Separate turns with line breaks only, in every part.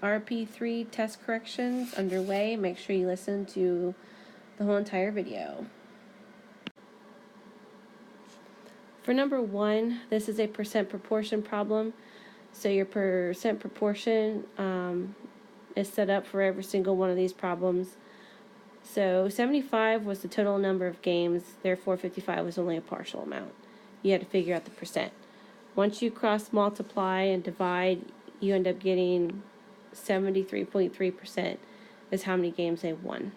rp.3 test corrections underway. Make sure you listen to the whole entire video. For number 1, this is a percent proportion problem. So your percent proportion is set up for every single one of these problems. So 75 was the total number of games, therefore 55 was only a partial amount. You had to figure out the percent. Once you cross multiply and divide, you end up getting 73.3% is how many games they won.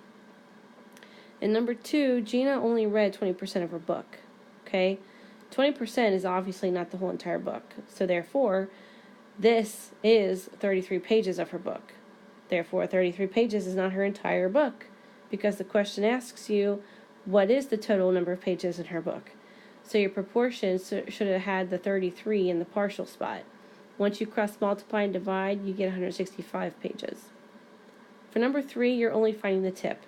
In number 2, Gina only read 20% of her book. Okay, 20% is obviously not the whole entire book. So therefore, this is 33 pages of her book. Therefore, 33 pages is not her entire book, because the question asks you, what is the total number of pages in her book? So your proportion should have had the 33 in the partial spot. Once you cross multiply and divide, you get 165 pages. For number 3, you're only finding the tip.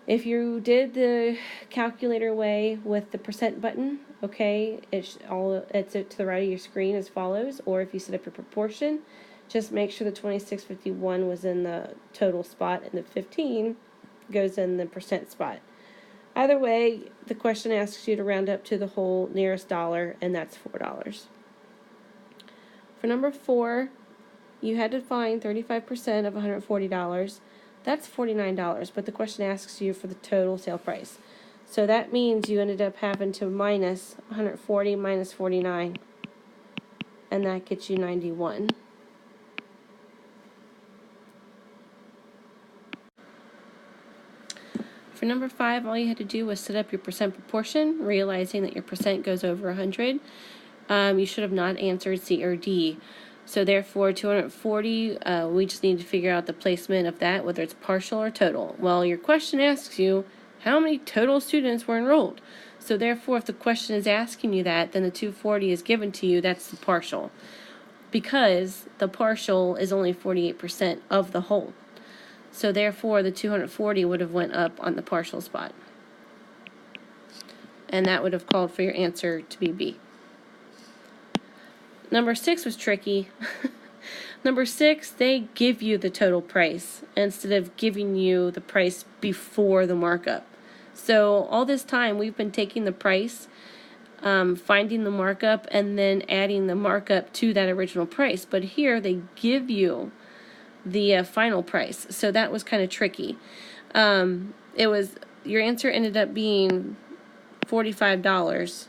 If you did the calculator way with the percent button, okay, it's to the right of your screen as follows. Or if you set up your proportion, just make sure the 2651 was in the total spot and the 15 goes in the percent spot. Either way, the question asks you to round up to the whole nearest dollar, and that's $4. For number 4, you had to find 35% of $140. That's $49, but the question asks you for the total sale price. So that means you ended up having to minus 140 minus 49, and that gets you 91. For number 5, all you had to do was set up your percent proportion, realizing that your percent goes over 100. You should have not answered C or D. So therefore, 240, we just need to figure out the placement of that, whether it's partial or total. Well, your question asks you, how many total students were enrolled? So therefore, if the question is asking you that, then the 240 is given to you, that's the partial. Because the partial is only 48% of the whole. So therefore, the 240 would have went up on the partial spot. And that would have called for your answer to be B. Number 6 was tricky. Number 6, they give you the total price instead of giving you the price before the markup. So all this time, we've been taking the price, finding the markup, and then adding the markup to that original price. But here, they give you the final price. So that was kind of tricky. Your answer ended up being $45,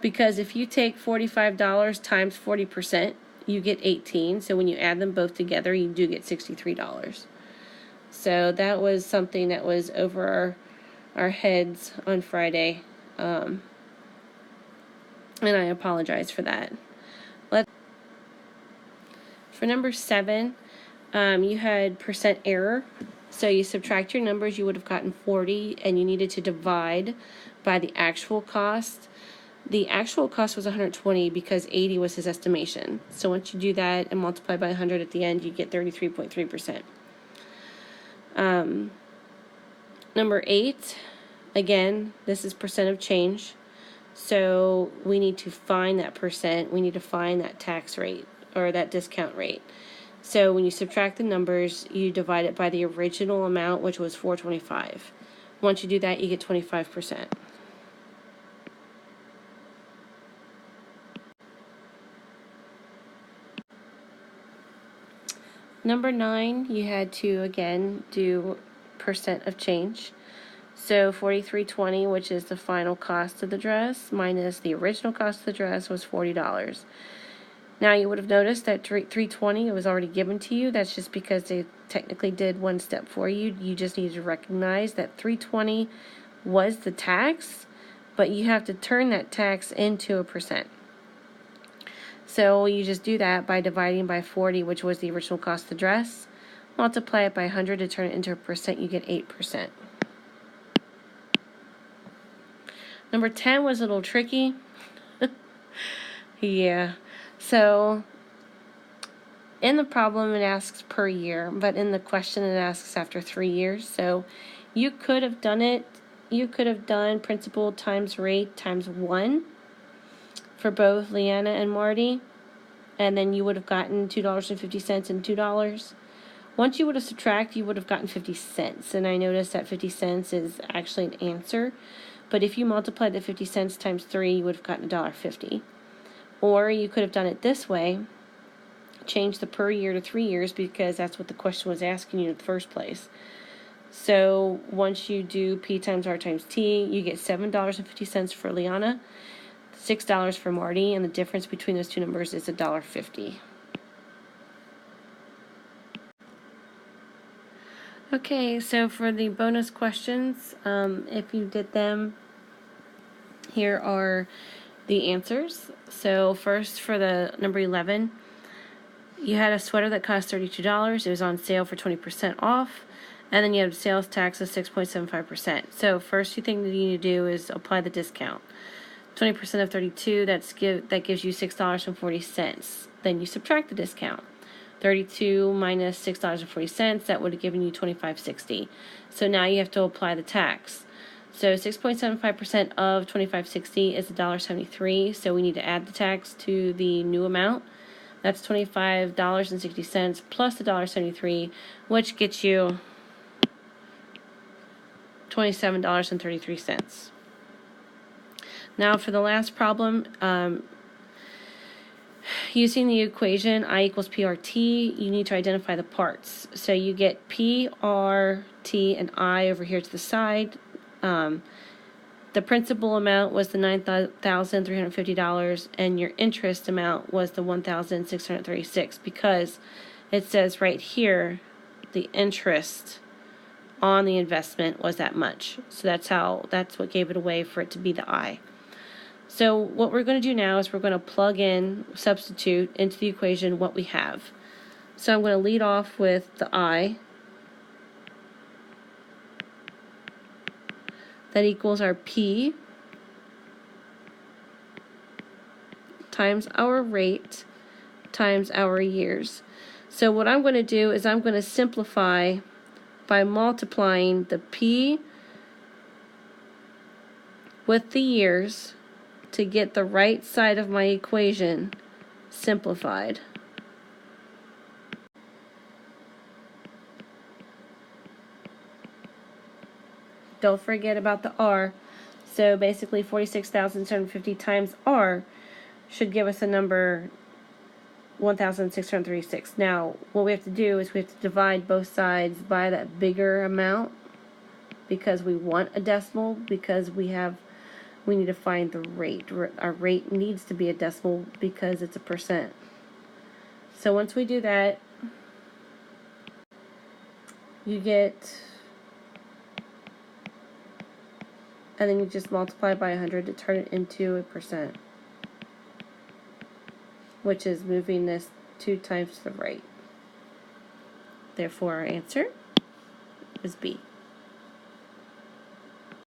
because if you take $45 times 40%, you get 18. So when you add them both together, you do get $63. So that was something that was over our heads on Friday. And I apologize for that. For number 7, you had percent error. So you subtract your numbers, you would have gotten 40, and you needed to divide by the actual cost. The actual cost was 120 because 80 was his estimation. So once you do that and multiply by 100 at the end, you get 33.3%. Number 8, again, this is percent of change. So we need to find that percent. We need to find that tax rate or that discount rate. So when you subtract the numbers, you divide it by the original amount, which was $4.25. Once you do that, you get 25%. Number 9, you had to, again, do percent of change. So $43.20, which is the final cost of the dress, minus the original cost of the dress, was $40. Now you would have noticed that $320 was already given to you. That's just because they technically did one step for you. You just need to recognize that $320 was the tax, but you have to turn that tax into a percent. So you just do that by dividing by 40, which was the original cost of the dress. Multiply it by 100 to turn it into a percent, you get 8%. Number 10 was a little tricky. Yeah. So in the problem, it asks per year, but in the question, it asks after 3 years. So you could have done it. You could have done principal times rate times 1 for both Leanna and Marty. and then you would have gotten $2.50 and $2. Once you would have subtracted, you would have gotten 50 cents. And I noticed that 50 cents is actually an answer. But if you multiply the 50 cents times 3, you would have gotten $1.50. Or you could have done it this way, change the per year to 3 years, because that's what the question was asking you in the first place. So once you do P times R times T, you get $7.50 for Liana, $6 for Marty, and the difference between those two numbers is $1.50. Okay, so for the bonus questions, if you did them, here are the answers. So first, for the number 11, you had a sweater that cost $32. It was on sale for 20% off. And then you have sales tax of 6.75%. So first thing that you need to do is apply the discount. 20% of 32, that gives you $6.40. Then you subtract the discount. 32 minus $6.40, that would have given you $25.60. So now you have to apply the tax. So 6.75% of $25.60 is $1.73. So we need to add the tax to the new amount. That's $25.60 plus $1.73, which gets you $27.33. Now for the last problem, using the equation I equals PRT, you need to identify the parts. So you get P, R, T, and I over here to the side. The principal amount was the $9,350, and your interest amount was the $1,636, because it says right here the interest on the investment was that much. So that's what gave it away for it to be the I. So what we're going to do now is we're going to substitute into the equation what we have. So I'm going to lead off with the I. That equals our P times our rate times our years. So what I'm going to do is I'm going to simplify by multiplying the P with the years to get the right side of my equation simplified. Don't forget about the R. So basically 46,750 times R should give us a number 1,636. Now what we have to do is we have to divide both sides by that bigger amount, because we want a decimal, because we need to find the rate. Our rate needs to be a decimal because it's a percent. So once we do that, you get, and then you just multiply by 100 to turn it into a percent, which is moving this 2 times to the right. Therefore, our answer is B.